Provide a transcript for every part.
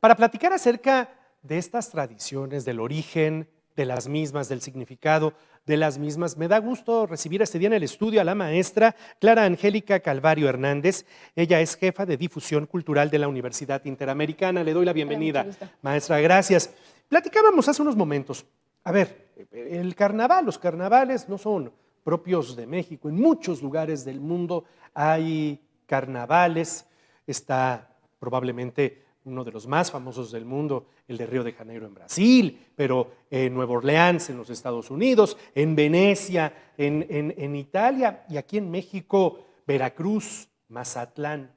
para platicar acerca de estas tradiciones, del origen de las mismas, del significado de las mismas. Me da gusto recibir este día en el estudio a la maestra Clara Angélica Calvario Hernández. Ella es jefa de difusión cultural de la Universidad Interamericana. Le doy la bienvenida, maestra, gracias. Platicábamos hace unos momentos. A ver, el carnaval, los carnavales no son propios de México. En muchos lugares del mundo hay carnavales. Está probablemente uno de los más famosos del mundo, el de Río de Janeiro en Brasil, pero en Nueva Orleans en los Estados Unidos, en Venecia, en Italia, y aquí en México, Veracruz, Mazatlán.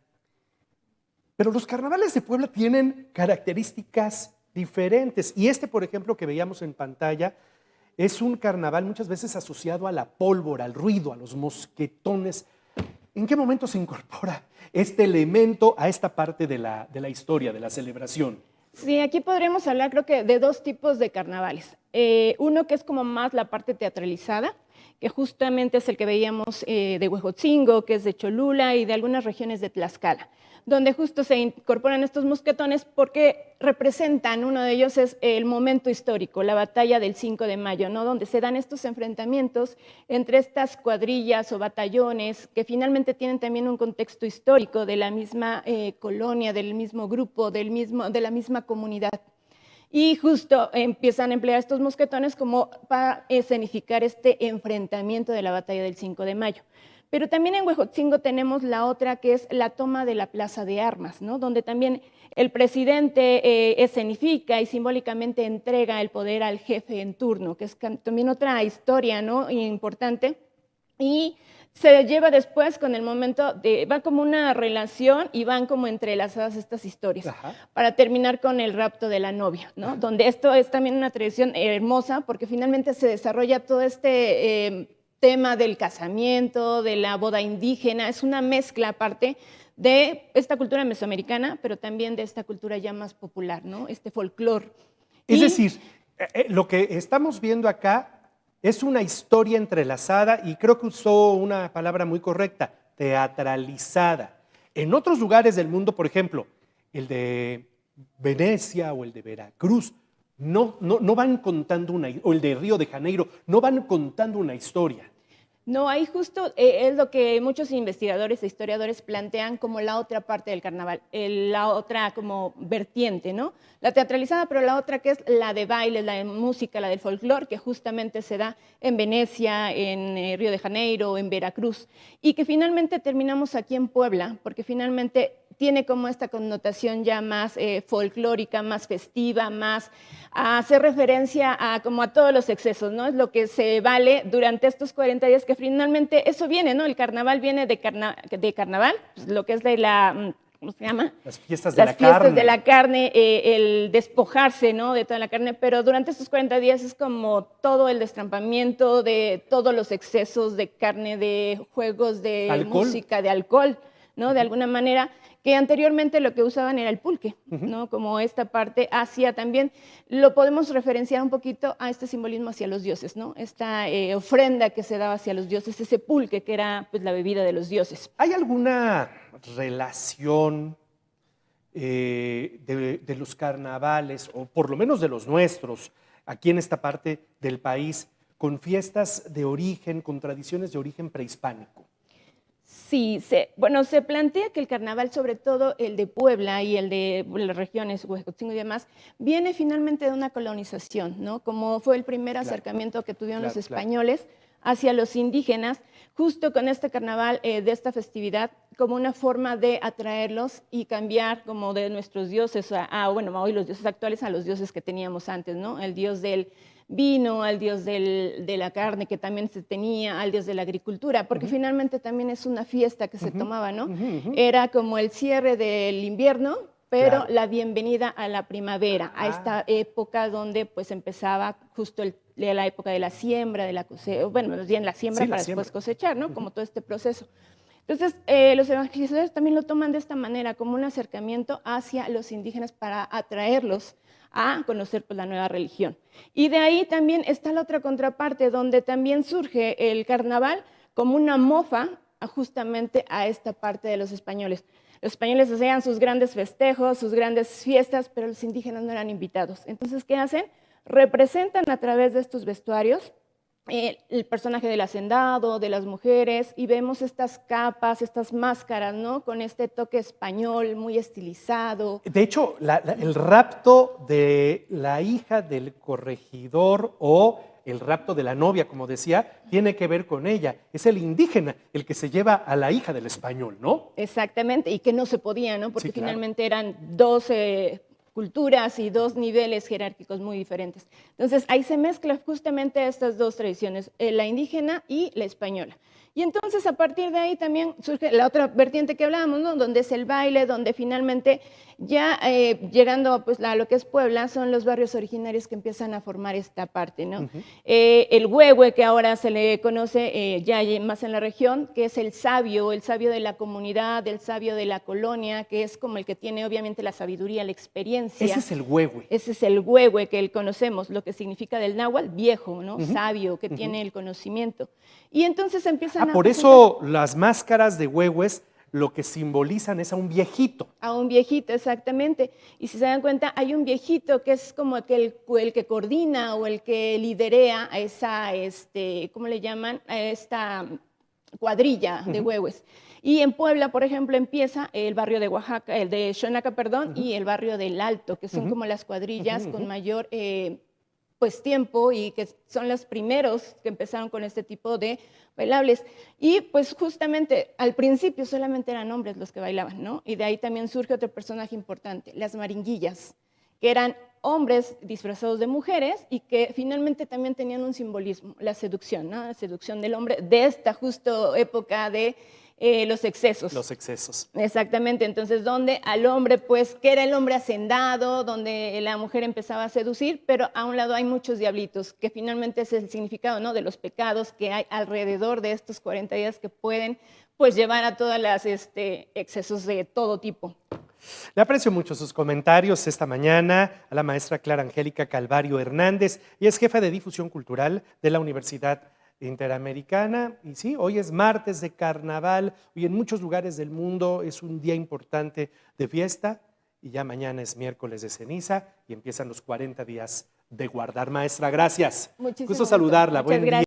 Pero los carnavales de Puebla tienen características diferentes, y este, por ejemplo, que veíamos en pantalla, es un carnaval muchas veces asociado a la pólvora, al ruido, a los mosquetones. ¿En qué momento se incorpora este elemento a esta parte de la historia, de la celebración? Sí, aquí podríamos hablar creo que de dos tipos de carnavales. Uno que es como más la parte teatralizada, que justamente es el que veíamos de Huejotzingo, que es de Cholula y de algunas regiones de Tlaxcala, donde justo se incorporan estos mosquetones porque representan, uno de ellos es el momento histórico, la batalla del 5 de mayo, ¿no? Donde se dan estos enfrentamientos entre estas cuadrillas o batallones que finalmente tienen también un contexto histórico de la misma colonia, del mismo grupo, de la misma comunidad. Y justo empiezan a emplear estos mosquetones como para escenificar este enfrentamiento de la batalla del 5 de mayo. Pero también en Huejotzingo tenemos la otra que es la toma de la Plaza de Armas, ¿no? Donde también el presidente escenifica y simbólicamente entrega el poder al jefe en turno, que es también otra historia, ¿no? Importante. Y se lleva después con el momento de, va como una relación y van como entrelazadas estas historias. Ajá. Para terminar con el rapto de la novia, ¿no? Ajá. Donde esto es también una tradición hermosa porque finalmente se desarrolla todo este tema del casamiento, de la boda indígena, es una mezcla aparte de esta cultura mesoamericana, pero también de esta cultura ya más popular, ¿no? Este folclore. Es decir, lo que estamos viendo acá es una historia entrelazada y creo que usó una palabra muy correcta, teatralizada. En otros lugares del mundo, por ejemplo, el de Venecia o el de Veracruz, no van contando o el de Río de Janeiro, no van contando una historia. No, ahí justo es lo que muchos investigadores e historiadores plantean como la otra parte del carnaval, la otra como vertiente, ¿no? La teatralizada, pero la otra que es la de baile, la de música, la del folclore, que justamente se da en Venecia, en Río de Janeiro, en Veracruz, y que finalmente terminamos aquí en Puebla, porque finalmente tiene como esta connotación ya más folclórica, más festiva, más a hacer referencia a como a todos los excesos, ¿no? Es lo que se vale durante estos 40 días que finalmente eso viene, ¿no? El carnaval viene de carnaval, pues, lo que es de la, ¿cómo se llama? Las fiestas de la carne. Las fiestas de la carne, el despojarse, ¿no? De toda la carne, pero durante estos 40 días es como todo el destrampamiento de todos los excesos de carne, de juegos, de ¿alcohol? Música, de alcohol, ¿no? De alguna manera, que anteriormente lo que usaban era el pulque, ¿no? Como esta parte hacia también, lo podemos referenciar un poquito a este simbolismo hacia los dioses, ¿no? Esta ofrenda que se daba hacia los dioses, ese pulque que era pues la bebida de los dioses. ¿Hay alguna relación de los carnavales, o por lo menos de los nuestros, aquí en esta parte del país, con fiestas de origen, con tradiciones de origen prehispánico? Sí, se plantea que el carnaval, sobre todo el de Puebla y el de las regiones, Huejotzingo y demás, viene finalmente de una colonización, ¿no? Como fue el primer acercamiento que tuvieron los españoles hacia los indígenas, justo con este carnaval de esta festividad, como una forma de atraerlos y cambiar como de nuestros dioses, bueno, hoy los dioses actuales a los dioses que teníamos antes, ¿no? El dios del vino, al dios de la carne que también se tenía, al dios de la agricultura, porque finalmente también es una fiesta que se tomaba, ¿no? Era como el cierre del invierno, pero la bienvenida a la primavera, a esta época donde pues empezaba justo la época de la siembra, de la cosecha, bueno, más bien la siembra para después cosechar, ¿no? Como todo este proceso. Entonces, los evangelizadores también lo toman de esta manera, como un acercamiento hacia los indígenas para atraerlos a conocer pues, la nueva religión. Y de ahí también está la otra contraparte, donde también surge el carnaval como una mofa justamente a esta parte de los españoles. Los españoles hacían sus grandes festejos, sus grandes fiestas, pero los indígenas no eran invitados. Entonces, ¿qué hacen? Representan a través de estos vestuarios el personaje del hacendado, de las mujeres, y vemos estas capas, estas máscaras, ¿no? Con este toque español muy estilizado. De hecho, el rapto de la hija del corregidor o el rapto de la novia, como decía, tiene que ver con ella. Es el indígena el que se lleva a la hija del español, ¿no? Exactamente, y que no se podía, ¿no? Porque Sí, claro. finalmente eran dos culturas y dos niveles jerárquicos muy diferentes. Entonces, ahí se mezclan justamente estas dos tradiciones, la indígena y la española. Y entonces, a partir de ahí también surge la otra vertiente que hablábamos, ¿no? Donde es el baile, donde finalmente ya llegando pues, a lo que es Puebla, son los barrios originarios que empiezan a formar esta parte, ¿no? El huehue, que ahora se le conoce ya más en la región, que es el sabio de la comunidad, el sabio de la colonia, que es como el que tiene obviamente la sabiduría, la experiencia. Ese es el huehue. Ese es el huehue que conocemos, lo que significa del náhuatl, viejo, ¿no? Sabio, que tiene el conocimiento. Y entonces empiezan a por eso las máscaras de huehues lo que simbolizan es a un viejito. A un viejito, exactamente. Y si se dan cuenta, hay un viejito que es como el que coordina o el que liderea a esa, ¿cómo le llaman? A esta cuadrilla de huehues. Y en Puebla, por ejemplo, empieza el barrio de Oaxaca, el de Xonaca, perdón, y el barrio del Alto, que son como las cuadrillas con mayor pues tiempo y que son los primeros que empezaron con este tipo de bailables. Y pues justamente al principio solamente eran hombres los que bailaban, ¿no? Y de ahí también surge otro personaje importante, las maringuillas, que eran hombres disfrazados de mujeres y que finalmente también tenían un simbolismo, la seducción, ¿no? La seducción del hombre de esta justo época de los excesos. Los excesos. Exactamente, entonces donde al hombre, pues, que era el hombre hacendado, donde la mujer empezaba a seducir, pero a un lado hay muchos diablitos, que finalmente es el significado, ¿no? De los pecados que hay alrededor de estos 40 días que pueden, pues, llevar a todos los excesos de todo tipo. Le aprecio mucho sus comentarios esta mañana a la maestra Clara Angélica Calvario Hernández, y es jefa de difusión cultural de la Universidad Interamericana. Y sí, hoy es martes de carnaval y en muchos lugares del mundo es un día importante de fiesta, y ya mañana es miércoles de ceniza y empiezan los 40 días de guardar. Maestra, gracias. Muchísimo Gusto saludarla. Muchas gracias.